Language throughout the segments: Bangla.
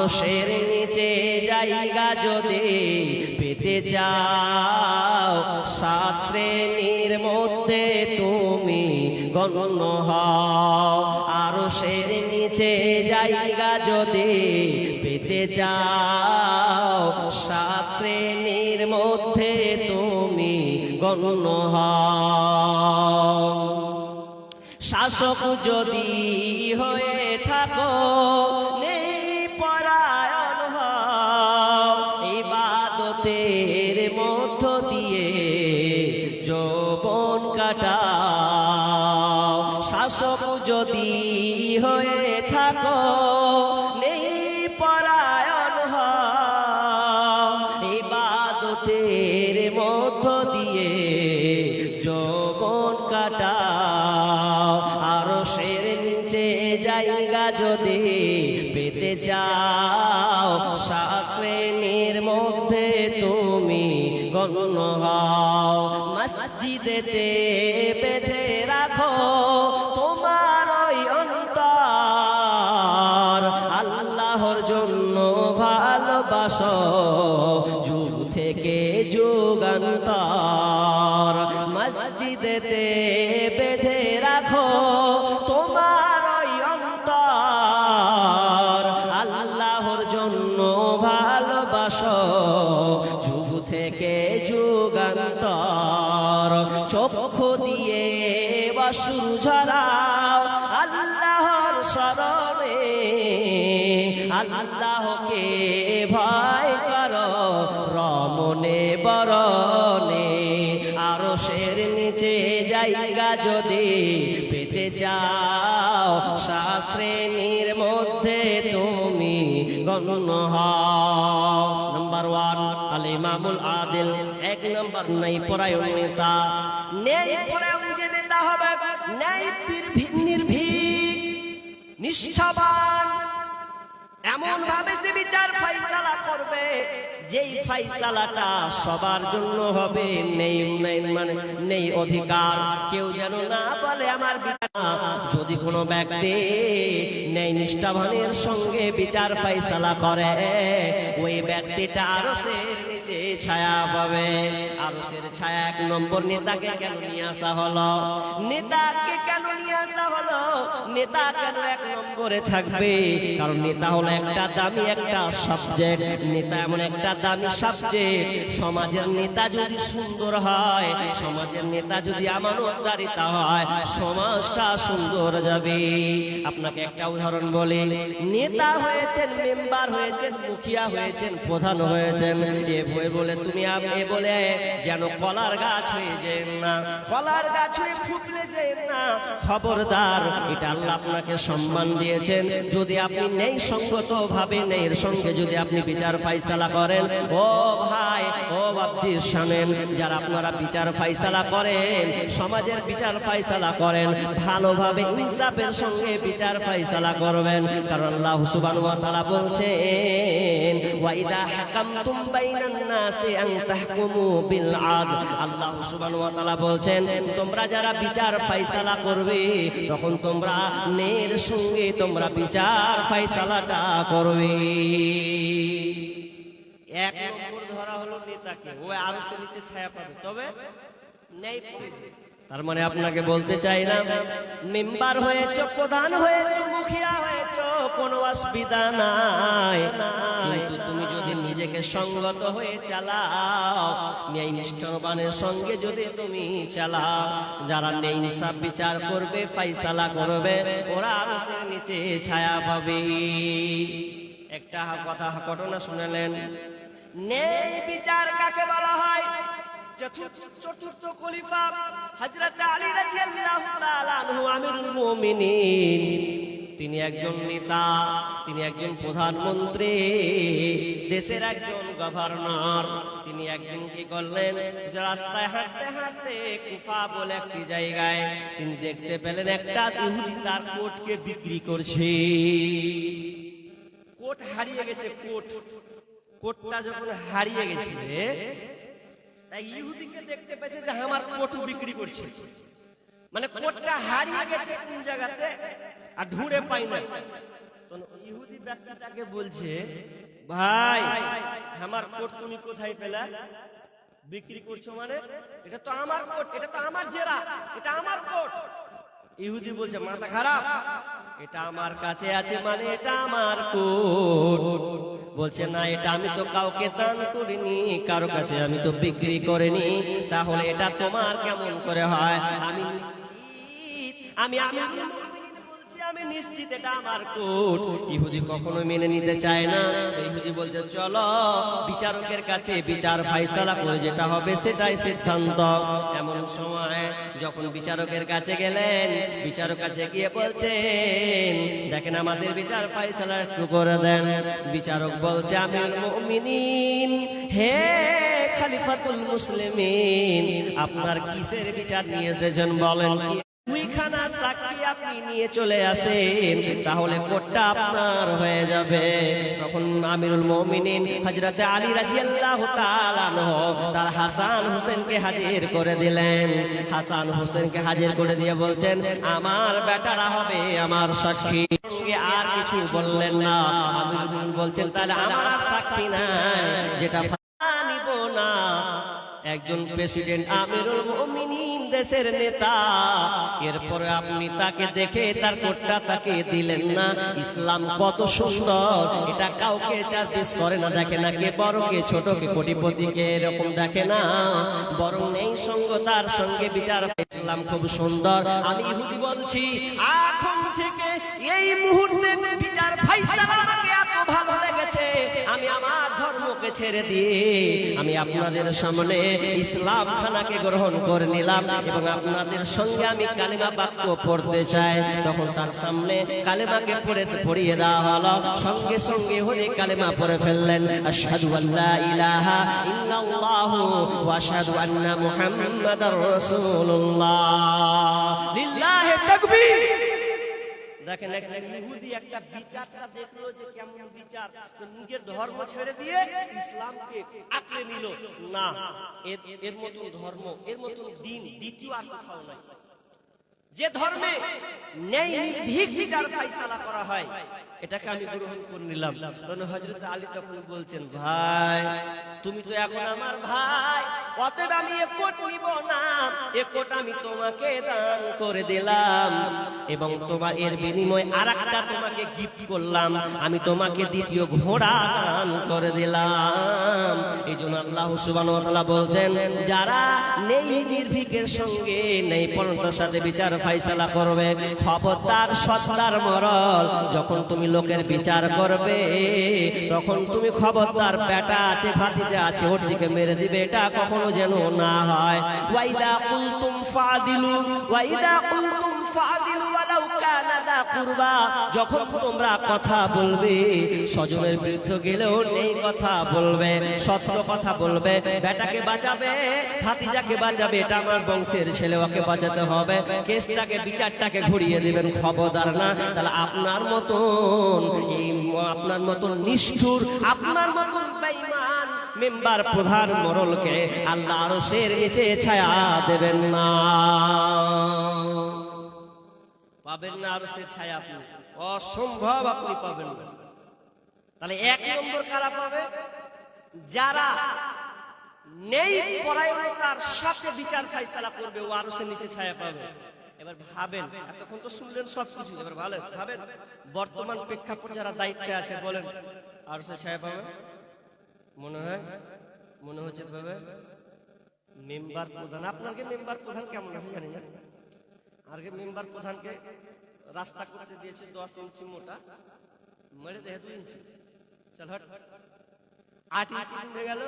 আরশের নিচে জায়গা যদি পেতে চাও, 7 শ্রেণীর মধ্যে তুমি গণ্য হও। আরশের নিচে জায়গা যদি পেতে চাও, 7 শ্রেণীর মধ্যে তুমি গণ্য হও। শাসক যদি হয়ে থাকো, ইবাদতের মধ্য দিয়ে যৌবন কাটাও। শাসক যদি হয়ে থাকো, নেই পরায়ণ হও, ইবাদতের মধ্য দিয়ে যৌবন কাটাও। আরশের নিচে জায়গা যদি পেতে চাও, 7 শ্রেণীর মধ্যে তুমি গণ্য হও। মসজিদেতে বেঁধে রাখো তোমার ওই অন্তর, আল্লাহর জন্য ভালোবাসো যুগ থেকে যুগান্তর। মসজিদেতে বেঁধে রাখো তোমার ওই অন্তর, আল্লাহর জন্য ভালোবাসো যুগ থেকে যুগান্তর। চক্ষু দিয়ে অশ্রু ঝরাও আল্লাহর শরণে, আল্লাহকে ভয় করো রমণে বরণে। আরশের নিচে জায়গা যদি পেতে চাও, 7 শ্রেণীর মধ্যে তুমি গণ্য হও। নাম্বার 1 আল ইমামুল আদিল। 1 নম্বর নাই পরায়ণ নেতা। নেই পরায়ণ যে নেতা হবে, নেই নির্ভীক নিষ্ঠাবান, এমন ভাবে সে বিচার ফাইসালা করবে যেই ফাইসালাটা সবার জন্য হবে। নেই অধিকার কেউ যেন না বলে আমার বিচার। যদি কোনো ব্যক্তি নেই নিষ্ঠাবানের সঙ্গে বিচার ফাইসালা করে, ওই ব্যক্তিটা আরশের নিচে ছায়া পাবে। আরশের ছায়া। 1 নম্বর নেতাকে কেন নিয়ে আসা হলো? নেতাকে কেন নিয়ে আসা হলো? নেতা কেন 1 নম্বরে থাকবে? কারণ নেতা হলো একটা দামি একটা সাবজেক্ট। নেতা এমন একটা দামি সাবজেক্ট। সমাজের নেতা যদি সুন্দর হয়, সমাজের নেতা যদি আমানতদারিতা হয়, সমাজটা সুন্দর যাবে। আপনাকে একটা উদাহরণ বলি। নেতা হয়েছেন, মেম্বার হয়েছেন, মুখিয়া হয়েছেন, প্রধান হয়েছেন, এ বলে তুমি এ বলে যেন কলার গাছ হয়ে যেন না, কলার গাছ হয়ে ফুটলে যেন না। খবরদার, এটা আল্লাহ আপনাকে সম্মান দিয়েছেন। যদি আপনি নেই সঙ্গত ভাবে নেইর সঙ্গে যদি আপনি বিচার ফাইসালা করেন, ও ভাই ও বাপজি শুনেন, যারা আপনারা বিচার ফাইসালা করেন, সমাজের বিচার ফাইসালা করেন, ভালোভাবে ইনসাফের সঙ্গে বিচার ফাইসালা করবেন। কারণ আল্লাহ সুবহানাহু ওয়া তাআলা বলছেন, ওয়া ইযা হাকামতুম বাইনান নাসি আন তাহকুমু বিল আদল। আল্লাহ সুবহানাহু ওয়া তাআলা বলছেন, তোমরা যারা বিচার ফাইসালা করবে, তখন তোমরা ন্যায়ের সঙ্গে তোমরা বিচার ফাইসালাটা করবে। 1 নম্বর ধরা হলো নেতাকে, ও আরশের নিচে ছায়া পাবে, তবে ন্যায় পড়েছে। তার মানে আপনাকে বলতে চাই না, মেম্বার হয়েছো, প্রধান হয়েছো, মুখিয়া হয়েছো, কোনো অসুবিধা নাই। কিন্তু তুমি যদি নিজেকে সঙ্গত হয়ে চালাও, ন্যায় নিষ্ঠাবানের সঙ্গে যদি তুমি চালাও, যারা ন্যায় ইনসাফ বিচার করবে, ফাইসালা করবে, ওরা আরশের নিচে ছায়া পাবে। একটা কথা ঘটনা শুনলেন। ন্যায় বিচার কাকে বলা হয়? চতুর্থ খলিফা হযরত আলী রাদিয়াল্লাহু তাআলা আনহু আমিরুল মুমিনিন, তিনি একজন নেতা, তিনি একজন প্রধানমন্ত্রী, দেশের একজন গভর্নর। তিনি একদিন কি করলেন, রাস্তায় হাঁটতে হাঁটতে কুফা বলে একটি জায়গায় তিনি দেখতে পেলেন একটা ইহুদি তার কোটকে বিক্রি করছে। কোট হারিয়ে গেছে। কোটটা যখন হারিয়ে গেছে, তাই ইহুদিকে দেখতে পেয়েছে যে আমার কোটও বিক্রি করছে। মানে কোটটা হারিয়ে গেছে কোন জায়গাতে, আর ঢুঁড়ে পাই না। ইহুদি ব্যক্তিটাকে বলছে, ভাই আমার কোট তুমি কোথায় পেলে? বিক্রি করছো মানে? এটা তো আমার কোট, এটা তো আমার জেরা, এটা আমার কোট। ইহুদি বলছে, মাথা খারাপ, এটা আমার কাছে আছে মানে এটা আমার কোট। বলছে, না, এটা আমি তো কাউকে দান করিনি, কারো কাছে আমি তো বিক্রি করিনি, তাহলে এটা তোমার কেমন করে হয়? আমি নিশ্চিত, আমি নিশ্চিত এটা আমার কোট। ইহুদি কখনো মেনে নিতে চায় না। ইহুদি বলছে, চলো বিচারকের কাছে বিচার ফাইসালা করে যেটা হবে সেটাই সিদ্ধান্ত। এমন সময় যখন বিচারকের কাছে গেলেন, বিচারক কাছে গিয়ে বলছেন, দেখেন আমাদের বিচার ফাইসালা একটু করে দেন। বিচারক বলছে, আমিরুল মুমিনিন, হে খলিফাতুল মুসলিমিন, আপনার কিসের বিচার নিয়ে এসেছেন বলেন? কি দুইখানা সাক্ষী আপনি নিয়ে চলে আসেন, তাহলে কোটটা আপনার হয়ে যাবে। তখন আমিরুল মুমিনিন হযরতে আলী রাদিয়াল্লাহু তাআলা আনহু তার হাসান হোসেনকে হাজির করে দিলেন। হাসান হোসেনকে হাজির করে দিয়ে বলছেন, আমার বেটারা হবে আমার সাক্ষী। আর কিছু বললেন না। আমিরুল মুমিনিন বলছেন, তাহলে আমার সাক্ষী নাই, যেটা নিব না। একজন প্রেসিডেন্ট, আমিরুল মুমিনিন, দেশের নেতা, এরপরে আপনি তাকে দেখে তার কোটটা তাকে দিলেন না। ইসলাম কত সুন্দর, এটা কাউকে চার্জ করে না, দেখে না কে বড় কে ছোট, কে কোটিপতি কে এরকম দেখে না, বরং নেই সঙ্গ তার সঙ্গে বিচার। ইসলাম খুব সুন্দর। আমি ইহুদি বলছি, এখন থেকে এই মুহূর্তে বিচার ফাইসালা আমাকে এত ভালো লেগেছে, আমি আমার ধর্মকে ছেড়ে দিয়ে আমি আপনাদের সামনে ইসলাম খানাকে গ্রহণ করে নিলাম এবং আপনাদের সঙ্গে আমি কালিমা বাক্য পড়তে চাই। তখন তার সামনে কালিমাকে পড়িয়ে দেওয়া হলো। সঙ্গে সঙ্গে ইহুদি কালিমা পড়ে ফেললেন, আশহাদু আল্লা ইলাহা ইল্লাল্লাহু ওয়া আশহাদু আন্না মুহাম্মাদার রাসূলুল্লাহ। লিল্লাহি তাকবীর। দেখেন, ইহুদি একটা বিচারটা দেখলো যে কেমন বিচার, তো নিজের ধর্ম ছেড়ে দিয়ে ইসলামকে আঁকড়ে নিল। না, এর মতন ধর্ম, এর মতন দিন দ্বিতীয় আর কোথাও নাই। যে ধর্মে ন্যায় নির্ভীক বিচার ফাইসালা করা হয়, এটাকে আমি গ্রহণ করে নিলাম। তখন হযরত আলী তখন বলছেন, ভাই তুমি তো এখন আমার ভাই, অতএব আমি এ কোট নিব না, এ কোট আমি তোমাকে দান করে দিলাম এবং তোমার এর বিনিময়ে আরেকটা তোমাকে গিফট করলাম, আমি তোমাকে দ্বিতীয় ঘোড়া দান করে দিলাম। এই জন্য আল্লাহ সুবহানাহু ওয়া তাআলা বলছেন, যারা নেই নির্ভীকের সঙ্গে নেই পরতার সাথে বিচার ফাইসালা করবে, খবরদার সর্দার মরল, যখন তুমি লোকের বিচার করবে তখন তুমি খবরদার বেটা আছে ভাতিজা আছে ওর দিকে মেরে দিবে, এটা কখনো যেন না হয়। ওয়াইদা কুলতুম ফাদিলু, ওয়াইদা কুলতুম ফাদিলু ওয়ালাউ কানা দা কুরবা, যখন তোমরা কথা বলবে স্বজনের বিরুদ্ধে গেলেও নেই কথা বলবে, সত্য কথা বলবে, বেটাকে বাঁচাবে, ভাতিজাকে বাঁচাবে, এটা আমার বংশের ছেলে, ওকে বাঁচাতে হবে, কেসটাকে বিচারটাকে ঘুরিয়ে দিবেন, খবরদার না। তাহলে আপনার মতন নিষ্ঠুর, আপনার মতন বেঈমান মেম্বার প্রধান মোড়লকে আল্লাহ আরশের নিচে ছায়া দেবেন না, পাবেন না আরশের ছায়া, আপনি অসম্ভব, আপনি পাবেন না। তাহলে এক নম্বর কারা পাবে? যারা নেই পরায়ণতার সাথে বিচার ফাইসালা করবে, ও আরশের নিচে ছায়া পাবে। এবার ভাবেন, এতক্ষণ তো শুনলেন সবকিছু, এবার ভাবেন বর্তমান প্রেক্ষাপট যারা দায়িত্বে আছে, বলেন আরশের ছায়া পাবে? মনে হচ্ছে পাবে। মেম্বার প্রধান, আপনাকে মেম্বার প্রধান কেমন আছে জানি না, আগে মেম্বার প্রধানকে রাস্তা করতে দিয়েছে 10 ইঞ্চি মোটা, মেরে দেখে 2 ইঞ্চি, চল হট, 8 ইঞ্চি উঠে গেল,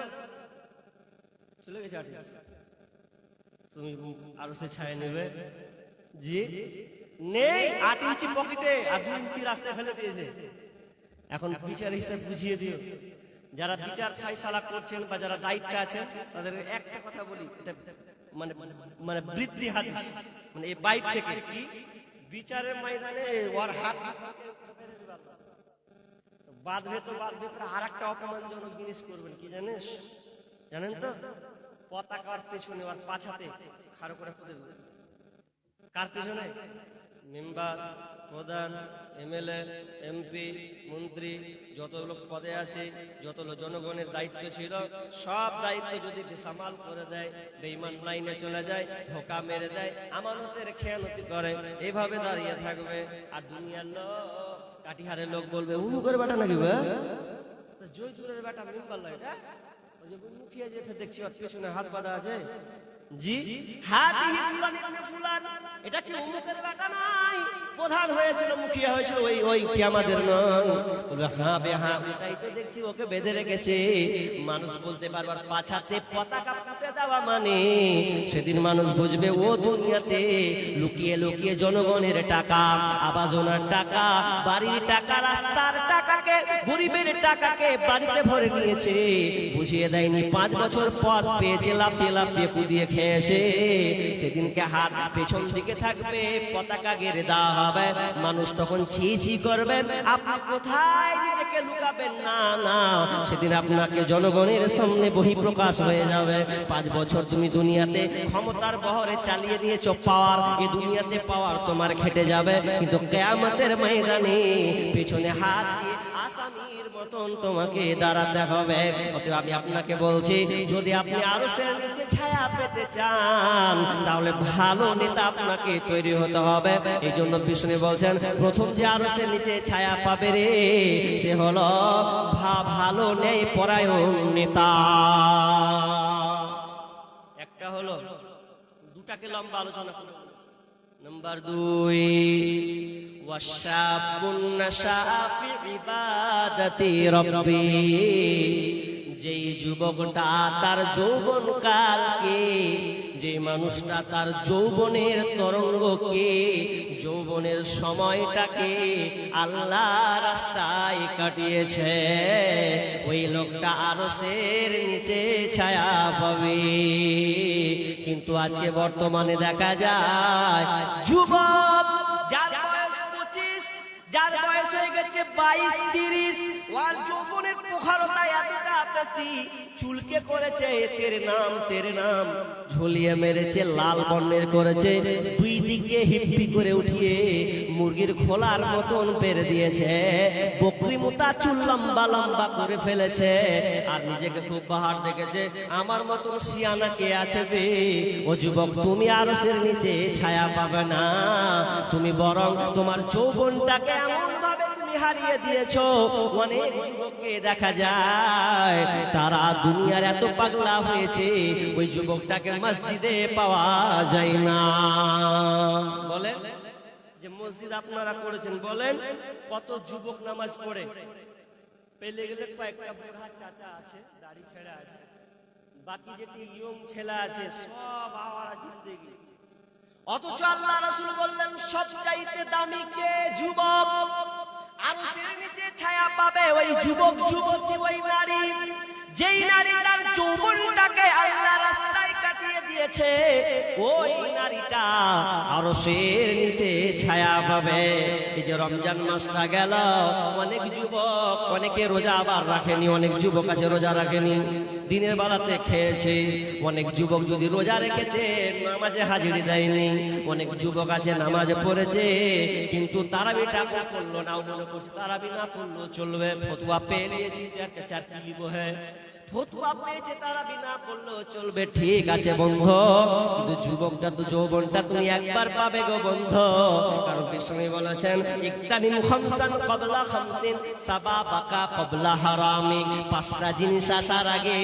চলে গেছে 8 ইঞ্চি। তুমি আরশের ছায়া নেবে? জি নেই, 8 ইঞ্চি পকেটে আর 2 ইঞ্চি রাস্তায় ফেলে দিয়েছে। এখন বিচার হিসাব বুঝিয়ে দিও, যারা বিচার ফাইসালা করছেন বা যারা দায়িত্বে আছেন তাদের একটা কথা বলি, এটা মানে বৃদ্ধি হাদিস, মানে এই বাইক থেকে কি বিচারের ময়দানে ওর হাত বাঁধবে তো বাঁধবে, আর একটা অপমানজনক জিনিস করবেন কি জানেন তো? পতাকার পেছনে ওর পাছাতে খাড়ো করে পুঁতে দেবেন। কার পেছনে? মেম্বার, প্রধান, এমএলএ, এমপি, মন্ত্রী, যত লোক পদে আছে, যত লোক জনগণের দায়িত্ব ছিল, সব দায়িত্ব যদি বেসামাল করে দেয়, বেঈমান লাইনে চলে যায়, ধোকা মেরে দেয়, আমানতের খেয়ানতি করে, এইভাবে দাঁড়িয়ে থাকবে। আর দুনিয়ার লোক, কাটিহারের লোক বলবে উমুকের বেটা নাকি জয়দুরের বেটা মেম্বার লাগে, ওই যে মুখিয়া যে দেখছি ওর পেছনে হাত বাঁধা আছে, জি হাদিহি ফুলান ইবনে ফুলান, এটা কি অমুকের বেটা নাই? প্রধান হয়েছিল, মুখিয়া হয়েছিল, ওই কি আমাদের নয়? বলবে হ্যাঁ বে হ্যাঁ, ওটাই তো দেখছি, ওকে বেঁধে রেখেছে। মানুষ বলতে পারবার পাছাতে পতাকা পুঁতে দেওয়া মানে সেদিন মানুষ বুঝবে ও দুনিয়াতে লুকিয়ে লুকিয়ে জনগণের টাকা, আবাসনের টাকা, বাড়ির টাকা, রাস্তার টাকাকে, গরিবের টাকাকে বাড়িতে ভরে নিয়েছে, বুঝিয়ে দেয়নি। 5 বছর পর পেয়েছে, লাফিয়ে লাফিয়ে কুদিয়ে খেয়েছে। সেদিনকে হাত পেছন দিকে থাকবে, পতাকা গেড়ে দেওয়া হবে, মানুষ তখন ছি ছি করবেন, আপনি কোথায় নিজেকে লুকাবেন? না না, সেদিন আপনাকে জনগণের সামনে বহিঃপ্রকাশ হয়ে যাবে। 5 বছর তুমি দুনিয়াতে ক্ষমতার বহরে চালিয়ে দিয়েছো, পাওয়ার, এই দুনিয়াতে পাওয়ার তোমার খেটে যাবে, কিন্তু কিয়ামতের ময়দানে পেছনে হাত দিয়ে আসামির মতন তোমাকে দাঁড়াতে হবে। অতএব আমি আপনাকে বলছি, যদি আপনি আরশের নিচে ছায়া পেতে চান, তাহলে ভালো নেতা আপনাকে তৈরি হতে হবে। এই জন্য বিষ্ণু বলছেন, প্রথম যে আরশের নিচে ছায়া পাবে রে, সে হলো ভালো ন্যায় পরায়ণ নেতা। একটা হলো, দুটাকে লম্বা আলোচনা করব। নাম্বার 2, ওয়াশাবুন নাশা ফি ইবাদাতি রাব্বি, যেই যুবকটা তার যৌবন কালকে, যে মানুষটা তার যৌবনের তরঙ্গকে, যৌবনের সময়টাকে আল্লাহ রাস্তায় কাটিয়েছে, ওই লোকটা আরশের নিচে ছায়া পাবে। কিন্তু আজকে বর্তমানে দেখা যায় যুবক যার বয়স 25, যার বয়স হয়ে গেছে 22-30, ওর যৌবনের প্রখরতা এতটা বেশি, চুলকে করেছে তেরে নাম ঝুলিয়ে মেরেছে, লাল বর্ণের করেছে, দুই দিকে হিপ্পি করে উঠিয়ে মুরগির খোলার মতন পেরে দিয়েছে, বকরি মোটা চুল লম্বা লম্বা করে ফেলেছে, আর নিজেকে খুব বাহার দেখেছে। আমার মতন সিয়ানা কে আছে বে? ও যুবক, তুমি আরশের নিচে ছায়া পাবে না, তুমি বরং তোমার যৌবনটাকে এমন ভাবে তুমি হারিয়ে দিয়েছো। অনেক যুবককে দেখা যায় তারা দুনিয়ার এত পাগলা হয়েছে, ওই যুবকটাকে মসজিদে পাওয়া যায় না। বলেন যে মসজিদ আপনারা করেছেন, বলেন কত যুবক নামাজ পড়ে, পেলে গেলে কয়েকটা বুড়া চাচা আছে, দাড়ি ছেড়া আছে, বাকি যেটি ইয়ং ছেলে আছে সব আওয়ারা জিন্দেগি। অথচ আল্লাহ রাসূল বললেন সবচাইতে দামি কে? যুবক। আরশের নিচে ছায়া পাবে ওই যুবক যুবতী, ওই নারী, যেই নারী তার যৌবনটাকে আল্লাহ রাস্তায় কাটিয়ে দিয়েছে, ওই নারীটা আরশের নিচে ছায়া পাবে। এই যে রমজান মাসটা গেল, অনেক যুবক, অনেকে রোজা আবার রাখেনি, অনেক যুবক আছে রোজা রাখেনি, দিনের বেলাতে খেয়েছে। অনেক যুবক যদি রোজা রেখেছে নামাজে হাজিরি দেয়নি, অনেক যুবক আছে নামাজে পড়েছে কিন্তু তারাবিটা করলো না, মনে করছে তারাবি না করলো চলবে, ফতোয়া পেয়ে নিয়েছি, চার কিলিব হ্যাঁ, ফতোয়া পেয়েছে তারাবি না করলেও চলবে, ঠিক আছে বন্ধু, কিন্তু যুবকটা তো যৌবনটা তুমি একবার পাবে গো বন্ধু। কারণ বিষ্ণু বলেছেন ইকতানিম খামসান ক্বাবলা খামসিন সাবাবাকা ক্বাবলা হারামি, 5টা জিনিস আসার আগে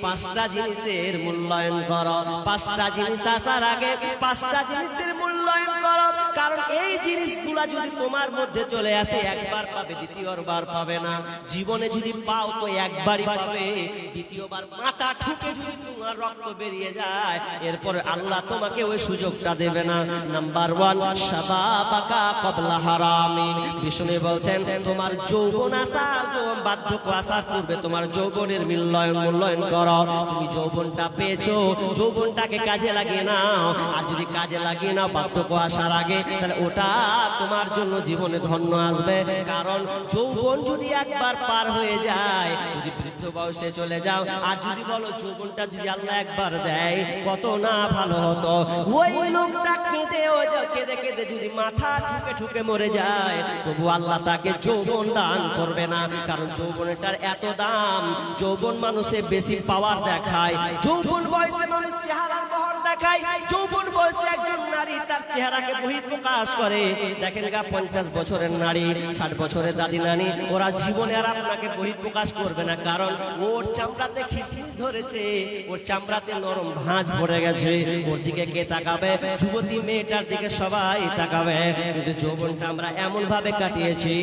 5টা জিনিসের মূল্যায়ন করো, 5টা জিনিস আসার আগে 5টা জিনিসের মূল্যায়ন করো। কারণ এই জিনিসগুলা যদি তোমার মধ্যে চলে আসে, একবার পাবে, দ্বিতীয়বার পাবে না। জীবনে যদি পাও তো একবারই পাবে, দ্বিতীয়বার মাথা ঠুকে যদি তোমার রক্ত বেরিয়ে যায়, এরপরে আল্লাহ তোমাকে ওই সুযোগটা দেবে না। নাম্বার 1, শাবাবাকা ক্বাবলা হারামি। বিষ্ণু বলছেন তোমার যৌবন আসা, যৌবন বার্ধক্য আসার পূর্বে তোমার যৌবনের মূল্যায়ন করো। তুমি যৌবনটা পেয়েছো, যৌবনটাকে কাজে লাগিয়ে নাও, আর যদি কাজে লাগিয়ে নাও বার্ধক্য আসার আগে, তাহলে ওটা তোমার জন্য জীবনে ধন্য আসবে। কারণ যৌবন যদি একবার পার হয়ে যায়, যদি বৃদ্ধ বয়সে চলে যাও। আর যদি বলো যৌবনটা যদি আল্লাহ একবার দেয় কত না ভালো হতো। ওই লোকটা কেঁদে কেঁদে যদি মাথা ঠুকে ঠুকে মরে যায়, তবু আল্লাহ তাকে যৌবন দান করবে না। কারণ যৌবনটার এত দাম। যৌবন মানুষে বেশি পাওয়ার দেখায়, যৌবন বয়সে মানুষ চেহারার বহর দেখায়, যৌবন বয়সে একজন নারী তার চেহারাকে বহিঃপ্রকাশ করে। দেখেন গা 50 বছরের নারী, 60 বছরের দাদি নানি, ওরা জীবনে আর আপনাকে বহিঃপ্রকাশ করবে না। কারণ ওর চামড়াতে খিসমিস ধরেছে, ওর চামড়াতে নরম ভাঁজ পড়ে গেছে। ওর দিকে কে তাকাবে? যুবতী মেয়েটার দিকে সবাই তাকাবে। কিন্তু যৌবনটা আমরা এমন ভাবে কাটিয়েছি।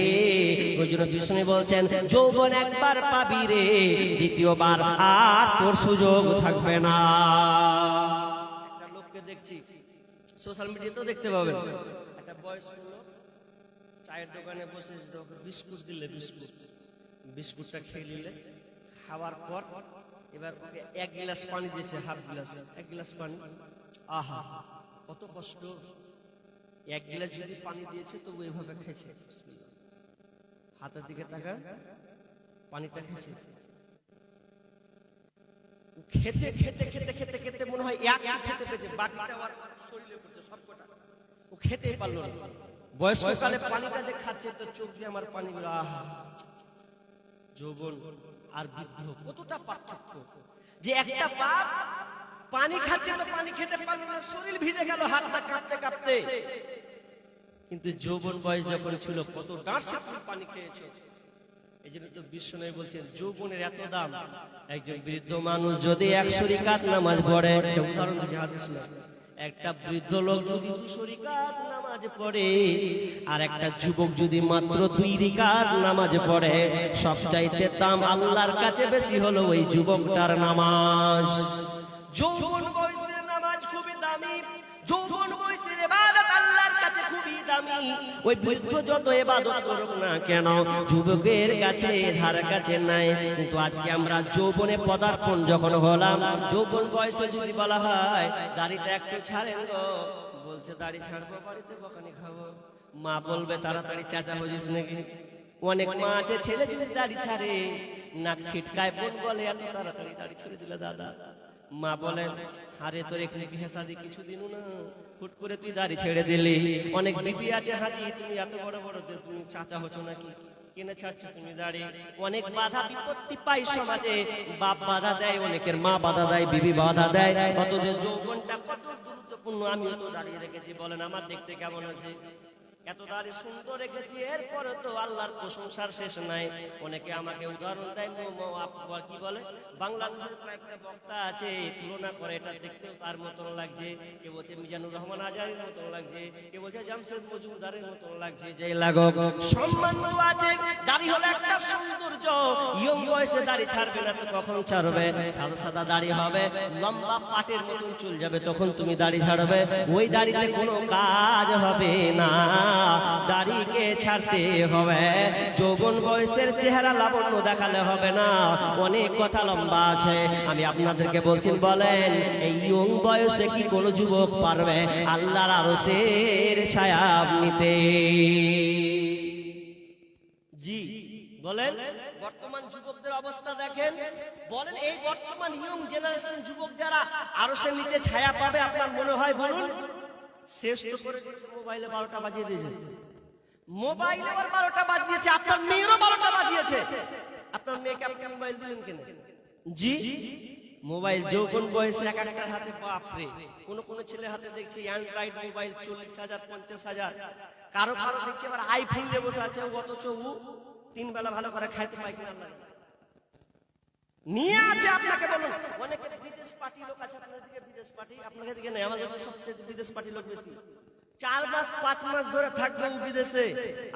ওই জন্য বিষ্ণু বলছেন, যৌবন একবার পাবি রে, দ্বিতীয়বার আর তোর সুযোগ থাকবে না। একটা লোককে দেখছি, সোশ্যাল মিডিয়াতেও দেখতে পাবেন, একটা বয়স্ক লোক চায়ের দোকানে বসে বিস্কুট দিলে, বিস্কুটটা খেয়ে নিলে, খাওয়ার পর এবার ওকে 1 গ্লাস পানি দিয়েছে, হাফ গ্লাস, 1 গ্লাস পানি। আহা কত কষ্ট! 1 গ্লাস যদি পানি দিয়েছে তবু এভাবে খেয়েছে। হাতের দিকে তাকা, পানিটা খেয়েছে। খেতে খেতে খেতে খেতে খেতে মনে হয় এক খেতে পেয়েছে, বাকিটা আবার শরীরে পড়ছে সবকটা। ও খেতেই পারলো না। বয়স্ককালে পানিটা যে খাচ্ছে তো চোখ দিয়ে আমার পানিগুলো, আহা! যৌবন আর বৃদ্ধ কতটা পার্থক্য! যে একটা বাপ পানি খাচ্ছে তো পানি খেতে পারলো না, শরীর ভিজে গেল হাতটা কাঁপতে কাঁপতে। কিন্তু যৌবন বয়স যখন ছিল কত ডাঁড় পানি খেয়েছে। এই জন্য তো বিষ্ণু বলছেন যৌবনের এত দাম। একজন বৃদ্ধ মানুষ যদি 100 রাকাত নামাজ পড়ে, উদাহরণ দিচ্ছি, হাদিস না, একটা বৃদ্ধ লোক যদি 200 রাকাত নামাজ পড়ে, আর একটা যুবক যদি মাত্র 2 রাকাত নামাজ পড়ে, সবচাইতে দাম আল্লাহর কাছে বেশি হলো ওই যুবকটার নামাজ। যৌবন বয়সের নামাজ খুবই দামি, যৌবন বয়সের ইবাদত আল্লাহর কাছে খুবই দামি। ওই বৃদ্ধ যত ইবাদত করুক না কেন, যুবকের কাছে ধার কাছে নাই। কিন্তু আজকে আমরা যৌবনে পদার্পণ যখন হলাম, যৌবন বয়সে যদি বলা হয় দাড়িটা একটু ছাড়েন গো, বলছে দাড়ি ছাড়বো, বাড়িতে বকানি খাবো। মা বলবে তাড়াতাড়ি চাচা বুঝিস নাকি? অনেক মা আছে ছেলে যদি দাড়ি ছাড়ে নাক ছিটকায়, বোন বলে এত তাড়াতাড়ি দাড়ি ছেড়ে দিলে দাদা। মা বলেন, আরে তোর এখানে কি হেসাদি কিছুদিনও না, হুট করে তুই দাড়ি ছেড়ে দিলি। অনেক বিবি আছে, হাজি তুমি এত বড় বড় তুমি চাচা হচ্ছ নাকি, কেনে ছাড়ছো তুমি দাড়ি? অনেক বাধা বিপত্তি পাই সমাজে, বাপ বাধা দেয়, অনেকের মা বাধা দেয়, বিবি বাধা দেয়। অথচ যৌবনটা কত গুরুত্বপূর্ণ। আমিও তো দাঁড়িয়ে রেখেছি, বলেন আমার দেখতে কেমন আছে? এত দাড়ি সুন্দর রেখেছি, এরপরে তো আল্লাহর প্রশংসার শেষ নাই। অনেকে আমাকে উদাহরণ দেয়, কি বলে, বাংলাদেশের কয়েকটা বক্তা আছে, তুলনা করে, এটা দেখতেও তার মতন লাগছে। কে বলছে মিজানুর রহমান আজারির মতন লাগছে, কে বলছে জামশেদ মজুমদারের মতন লাগছে। যে লাগুক সম্মান তো আছে, দাড়ি হলো একটা সৌন্দর্য। ইয়ং বয়সে দাড়ি ছাড়বে না তো কখন ছাড়বে? সাদা সাদা দাড়ি হবে, লম্বা পাটের মতন চুল যাবে, তখন তুমি দাড়ি ছাড়বে। ওই দাড়িতে কোনো কাজ হবে না, দাড়িকে ছাড়তে হবে। যৌবন বয়সের চেহারা লাবণ্য দেখালে হবে না, অনেক কথা লম্বা আছে। আমি আপনাদেরকে বলছি, বলেন এই ইয়ং বয়সে কি কোনো যুবক পারবে আল্লাহর আরশের ছায়া নিতে? জি বলেন, বর্তমান যুবকদের অবস্থা দেখেন। বলেন এই বর্তমান ইয়ং জেনারেশন যুবক যারা আরশের নিচে ছায়া পাবে আপনার মনে হয়? বলুন। শেষ তো করে মোবাইলে 12টা বাজিয়ে দিয়েছে, মোবাইলে আবার 12টা বাজিয়েছে, আপনার মেয়েরও 12টা বাজিয়েছে। আপনার মেয়েকে আপনি মোবাইল দিলেন কেন? জি মোবাইল যৌবন বয়সে এক একটা হাতে, বাপরে, কোন ছেলে হাতে দেখছি অ্যান্ড্রয়েড মোবাইল 40,000 50,000, কারো কারো দেখছি আবার আইফোন নিয়ে বসে আছে, অথচ 3 বেলা ভালো করে খাইতে পায় কিনা নিয়ে আছে। আপনাকে বলুন, অনেকে বিদেশ পার্টি লোক আছে, আপনাদের দিকে বিদেশ পার্টি, আপনাদের দিকে নেই, আমাদের সবচেয়ে বিদেশ পার্টি লোক বেশি। 4 মাস 5 মাস ধরে থাকবে বিদেশে,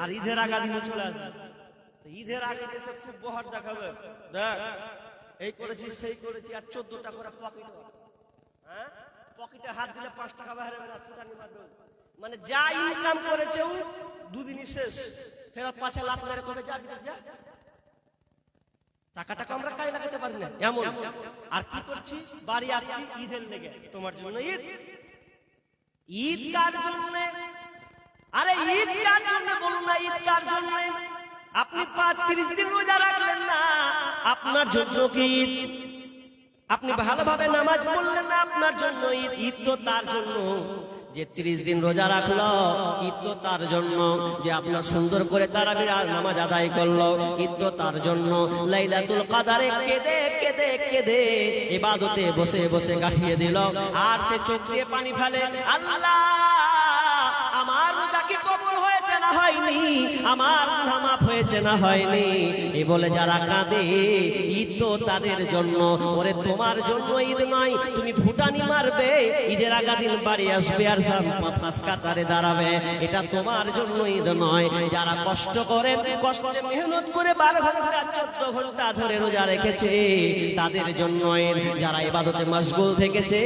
আর ঈদের আগা দিনে চলে আসবে। ঈদের আগে দেশে খুব বহর দেখাবে, দেখ এই করেছি সেই করেছি, আর 14টা করে পকেট, হ্যাঁ পকেটে হাত দিলে 5 টাকা বাইরে ফুটানি মারবে। মানে যা ইনকাম করেছে ও 2 দিনই শেষ, ফের পাছে লাখ মেরে করে যা বিদেশ যা। টাকাটা আমরা কাই লাগাতে পারি না এমন। আর কি করছি, বাড়ি আসছি ঈদের লেগে, তোমার জন্য ঈদ, ঈদ কার জন্য? আরে ঈদ কার জন্য বলুন না, ঈদ কার জন্য? আপনি 35 দিন রোজা রাখলেন না, আপনার জন্য কি ঈদ? আপনি ভালোভাবে নামাজ পড়লেন না, আপনার জন্য ঈদ। ঈদ তো তার জন্য যে 30 দিন রোজা রাখলো, ঈদ তো তার জন্য যে আপনার সুন্দর করে তারাবির নামাজ আদায় করলো, ঈদ তো তার জন্য লাইলাতুল কদরে কেঁদে কেঁদে কেঁদে ইবাদতে বসে বসে কাটিয়ে দিল, আর সে চোখ দিয়ে পানি ফেলে, আল্লাহ আমার রোজা কি কবুল হয়েছে না হয়নি, আমার গুনাহ মাফ হয়েছে না হয়নি, এই বলে যারা কাঁদে, ঈদ তো তাদের জন্য। ওরে তোমার জন্য ঈদ নয়, তুমি ফুটানি মারবে, ঈদের আগা দিন বাড়ি আসবে আর ফাঁস কাতারে দাঁড়াবে, এটা তোমার জন্য ঈদ নয়। যারা কষ্ট করে, কষ্টে মেহনত করে 12 ঘন্টা 14 ঘন্টা ধরে রোজা রেখেছে, তাদের জন্য ঈদ। যারা ইবাদতে মশগুল থেকেছে,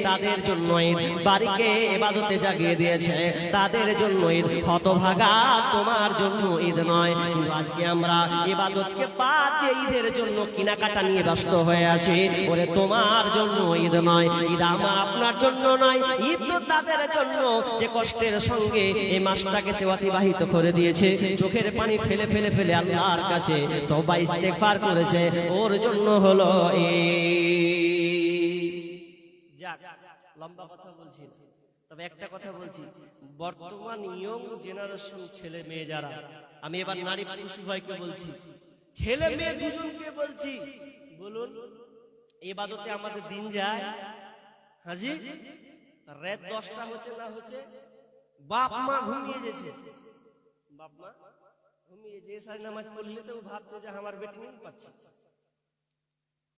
তাদের জন্য ঈদ। বাড়িকে ইবাদতে জাগিয়ে দিয়েছে, তাদের জন্য ঈদ। হতভাগা তোমার জন্য ঈদ নয়। কিন্তু আজকে আমরা ইবাদতকে বাদ দিয়ে ঈদের জন্য কেনাকাটা নিয়ে ব্যস্ত হয়ে আছি। ওরে তোমার জন্য ঈদ নয়, ঈদ আমার আপনার জন্য নয়, ঈদ তো তাদের জন্য যে কষ্টের সঙ্গে এই মাসটাকে সে অতিবাহিত করে দিয়েছে, চোখের পানি ফেলে ফেলে ফেলে আল্লাহর কাছে তওবা ইস্তেগফার করেছে, ওর জন্য হলো যাক। লম্বা কথা বলছি, তবে একটা কথা বলছি, বর্তমান ইয়ং জেনারেশন ছেলে মেয়ে যারা, আমি এবার নারী পুরুষ উভয়কে বলছি, ছেলে মেয়ে দুজনকে বলছি, বলুন ইবাদতে আমাদের দিন যায় হাজি, রাত 10টা হচ্ছে না হচ্ছে, বাপ মা ঘুমিয়ে গেছে, বাপ মা ঘুমিয়ে যে সারি নামাজ পড়লে তো ভাবছে যে আমার বেটি নেই পাচ্ছে,